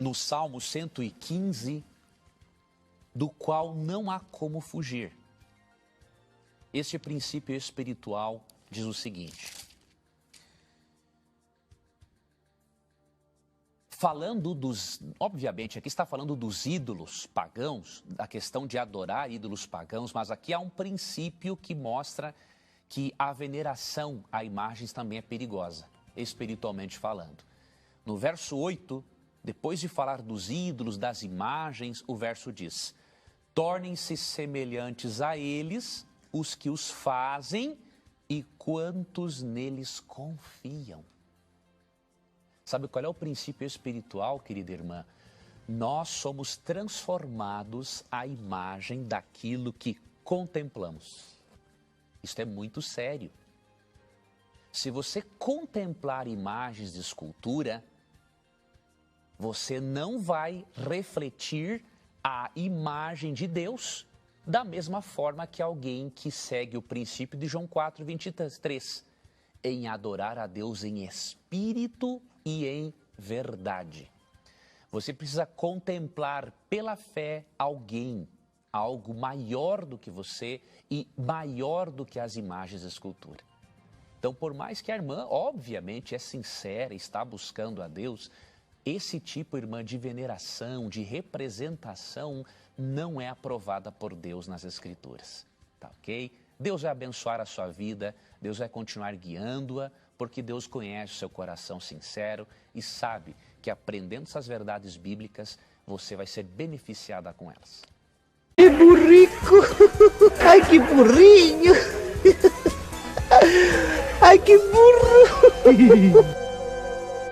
no Salmo 115, do qual não há como fugir. Este princípio espiritual diz o seguinte: obviamente aqui está falando dos ídolos pagãos, da questão de adorar ídolos pagãos, mas aqui há um princípio que mostra que a veneração a imagens também é perigosa, espiritualmente falando. No verso 8, depois de falar dos ídolos, das imagens, o verso diz: tornem-se semelhantes a eles os que os fazem e quantos neles confiam. Sabe qual é o princípio espiritual, querida irmã? Nós somos transformados à imagem daquilo que contemplamos. Isto é muito sério. Se você contemplar imagens de escultura, você não vai refletir a imagem de Deus da mesma forma que alguém que segue o princípio de João 4:23, em adorar a Deus em espírito e em verdade. Você precisa contemplar pela fé alguém, algo maior do que você e maior do que as imagens de escultura. Então, por mais que a irmã, obviamente, é sincera, está buscando a Deus, esse tipo, irmã, de veneração, de representação, não é aprovada por Deus nas Escrituras, tá ok? Deus vai abençoar a sua vida, Deus vai continuar guiando-a, porque Deus conhece o seu coração sincero e sabe que aprendendo essas verdades bíblicas, você vai ser beneficiada com elas. Que burrico! Ai, que burrinho! Ai, que burro!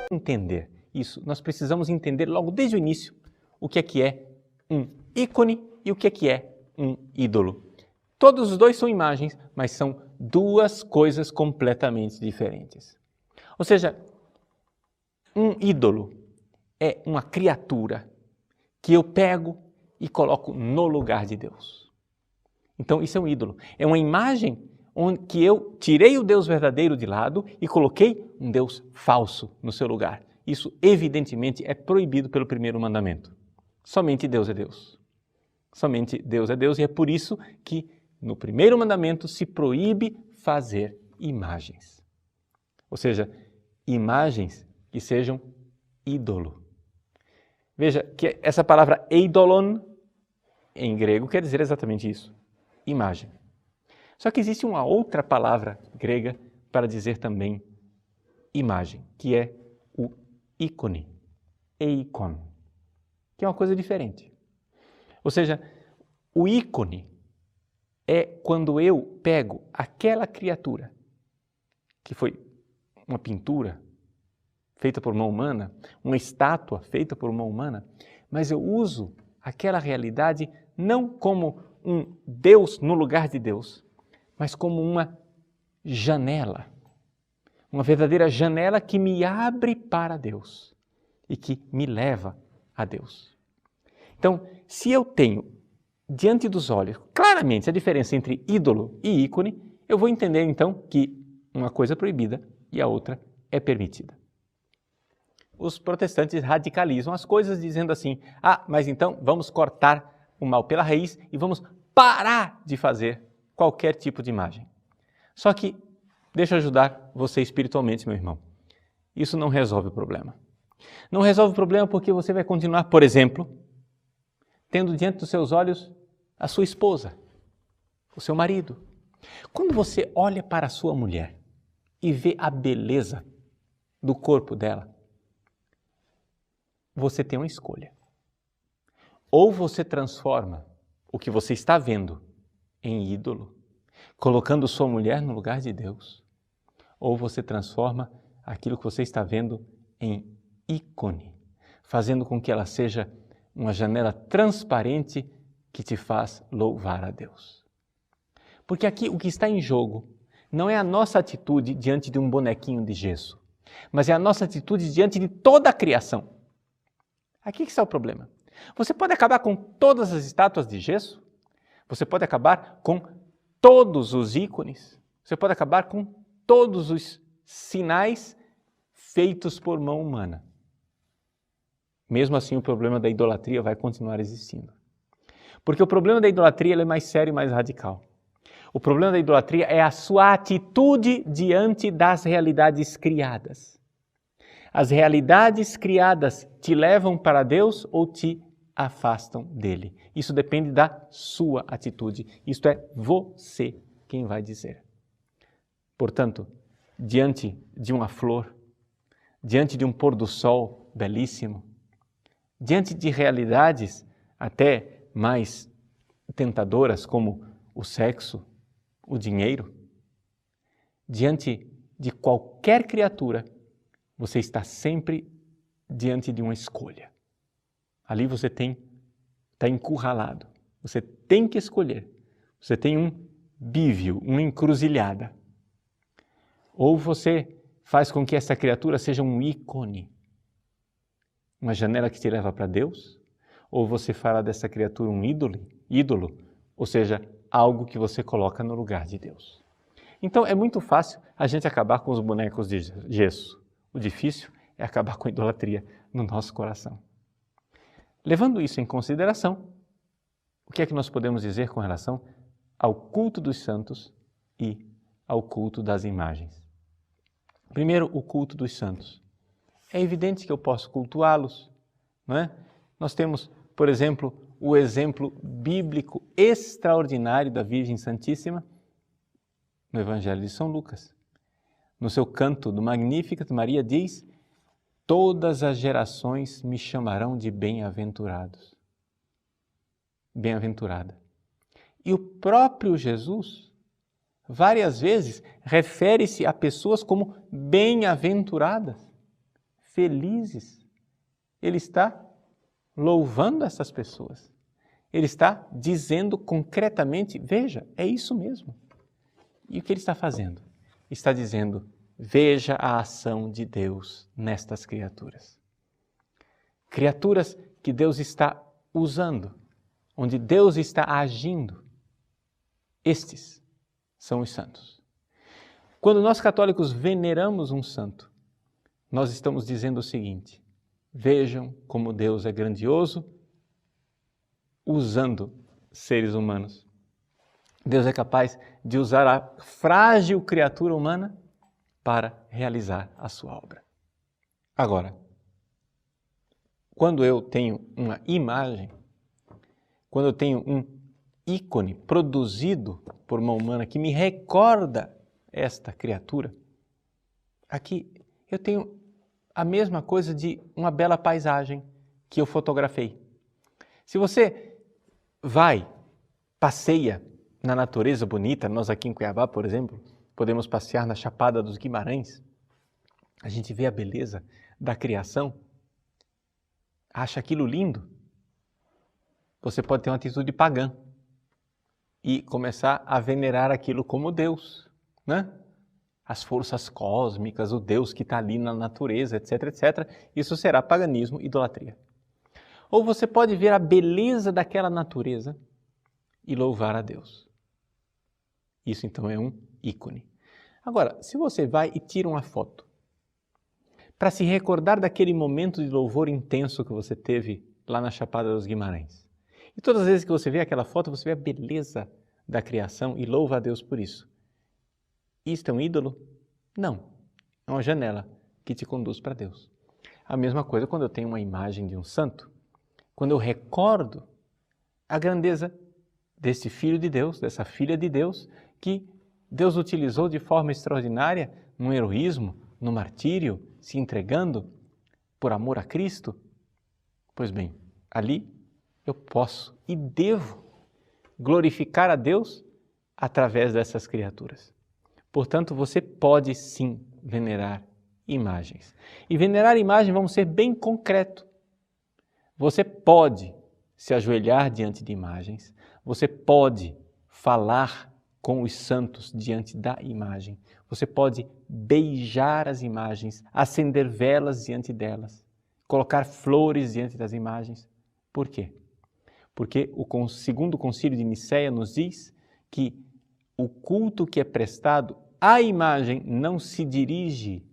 Entender isso, nós precisamos entender logo desde o início o que é um ícone e o que é um ídolo. Todos os dois são imagens, mas são duas coisas completamente diferentes. Ou seja, um ídolo é uma criatura que eu pego e coloco no lugar de Deus. Então isso é um ídolo. É uma imagem onde que eu tirei o Deus verdadeiro de lado e coloquei um Deus falso no seu lugar. Isso evidentemente é proibido pelo primeiro mandamento. Somente Deus é Deus. Somente Deus é Deus e é por isso que no primeiro mandamento se proíbe fazer imagens. Ou seja, imagens que sejam ídolo. Veja que essa palavra eidolon, em grego, quer dizer exatamente isso, imagem. Só que existe uma outra palavra grega para dizer também imagem, que é o ícone, eikon, que é uma coisa diferente. Ou seja, o ícone é quando eu pego aquela criatura, que foi uma pintura feita por mão humana, uma estátua feita por mão humana, mas eu uso aquela realidade não como um Deus no lugar de Deus, mas como uma janela, uma verdadeira janela que me abre para Deus e que me leva a Deus. Então, se eu tenho diante dos olhos claramente a diferença entre ídolo e ícone, eu vou entender então que uma coisa é proibida e a outra é permitida. Os protestantes radicalizam as coisas dizendo assim: mas então vamos cortar o mal pela raiz e vamos parar de fazer qualquer tipo de imagem. Só que, deixa eu ajudar você espiritualmente, meu irmão. Isso não resolve o problema. Não resolve o problema porque você vai continuar, por exemplo, tendo diante dos seus olhos a sua esposa, o seu marido. Quando você olha para a sua mulher e vê a beleza do corpo dela, você tem uma escolha. Ou você transforma o que você está vendo em ídolo, colocando sua mulher no lugar de Deus, ou você transforma aquilo que você está vendo em ícone, fazendo com que ela seja uma janela transparente que te faz louvar a Deus. Porque aqui o que está em jogo não é a nossa atitude diante de um bonequinho de gesso, mas é a nossa atitude diante de toda a criação. Aqui que está o problema. Você pode acabar com todas as estátuas de gesso, você pode acabar com todos os ícones, você pode acabar com todos os sinais feitos por mão humana. mesmo assim o problema da idolatria vai continuar existindo. Porque o problema da idolatria ele é mais sério e mais radical. O problema da idolatria é a sua atitude diante das realidades criadas. As realidades criadas te levam para Deus ou te afastam dele. Isso depende da sua atitude. Isto é você quem vai dizer. Portanto, diante de uma flor, diante de um pôr do sol belíssimo, diante de realidades até mais tentadoras como o sexo, o dinheiro, diante de qualquer criatura, você está sempre diante de uma escolha. Ali você está encurralado. Você tem que escolher. Você tem um bívio, uma encruzilhada. Ou você faz com que essa criatura seja um ícone, uma janela que te leva para Deus, ou você fará dessa criatura um ídolo, ou seja, algo que você coloca no lugar de Deus. Então é muito fácil a gente acabar com os bonecos de gesso. O difícil é acabar com a idolatria no nosso coração. Levando isso em consideração, o que é que nós podemos dizer com relação ao culto dos santos e ao culto das imagens? Primeiro, o culto dos santos. É evidente que eu posso cultuá-los, não é? Nós temos, por exemplo, o exemplo bíblico extraordinário da Virgem Santíssima no Evangelho de São Lucas. No seu canto do Magnificat, Maria diz: todas as gerações me chamarão de bem-aventurados. Bem-aventurada. E o próprio Jesus, várias vezes, refere-se a pessoas como bem-aventuradas, felizes. Ele está louvando essas pessoas. Ele está dizendo concretamente, veja, é isso mesmo. E o que ele está fazendo? Está dizendo, veja a ação de Deus nestas criaturas. Criaturas que Deus está usando, onde Deus está agindo. Estes são os santos. Quando nós católicos veneramos um santo, nós estamos dizendo o seguinte: vejam como Deus é grandioso usando seres humanos. Deus é capaz de usar a frágil criatura humana para realizar a sua obra. Agora, quando eu tenho uma imagem, quando eu tenho um ícone produzido por uma humana que me recorda esta criatura, aqui eu tenho a mesma coisa de uma bela paisagem que eu fotografei. Se você passeia na natureza bonita, nós aqui em Cuiabá, por exemplo, podemos passear na Chapada dos Guimarães, a gente vê a beleza da criação, acha aquilo lindo, você pode ter uma atitude pagã e começar a venerar aquilo como Deus, né? As forças cósmicas, o Deus que está ali na natureza, etc, etc. Isso será paganismo, idolatria. Ou você pode ver a beleza daquela natureza e louvar a Deus. Isso então é um ícone. Agora, se você vai e tira uma foto para se recordar daquele momento de louvor intenso que você teve lá na Chapada dos Guimarães, e todas as vezes que você vê aquela foto, você vê a beleza da criação e louva a Deus por isso. Isto é um ídolo? Não. É uma janela que te conduz para Deus. A mesma coisa quando eu tenho uma imagem de um santo, quando eu recordo a grandeza desse filho de Deus, dessa filha de Deus, que Deus utilizou de forma extraordinária no heroísmo, no martírio, se entregando por amor a Cristo. Pois bem, ali eu posso e devo glorificar a Deus através dessas criaturas. Portanto, você pode sim venerar imagens. E venerar imagens, vamos ser bem concreto. Você pode se ajoelhar diante de imagens, você pode falar com os santos diante da imagem, você pode beijar as imagens, acender velas diante delas, colocar flores diante das imagens. Por quê? Porque o segundo concílio de Nicéia nos diz que o culto que é prestado à imagem não se dirige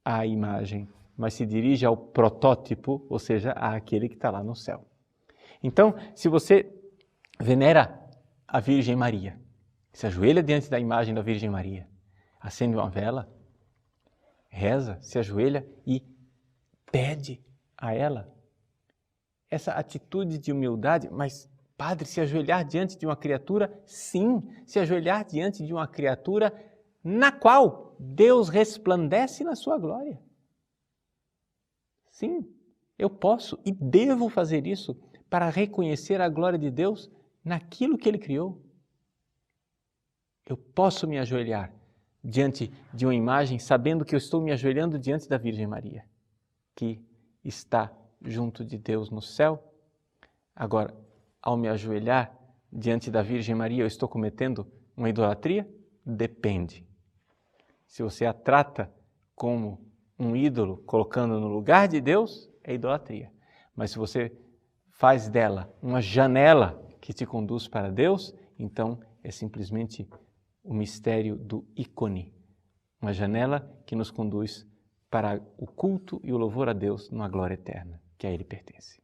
à imagem, mas se dirige ao protótipo, ou seja, àquele que está lá no céu. Então, se você venera a Virgem Maria, se ajoelha diante da imagem da Virgem Maria, acende uma vela, reza, se ajoelha e pede a ela essa atitude de humildade. Mas, Padre, se ajoelhar diante de uma criatura, sim, se ajoelhar diante de uma criatura na qual Deus resplandece na sua glória. Sim, eu posso e devo fazer isso para reconhecer a glória de Deus naquilo que Ele criou. Eu posso me ajoelhar diante de uma imagem sabendo que eu estou me ajoelhando diante da Virgem Maria, que está junto de Deus no céu. Agora, ao me ajoelhar diante da Virgem Maria, eu estou cometendo uma idolatria? Depende. Se você a trata como um ídolo, colocando no lugar de Deus, é idolatria. Mas se você faz dela uma janela que te conduz para Deus, então é simplesmente o mistério do ícone, uma janela que nos conduz para o culto e o louvor a Deus numa glória eterna, que a Ele pertence.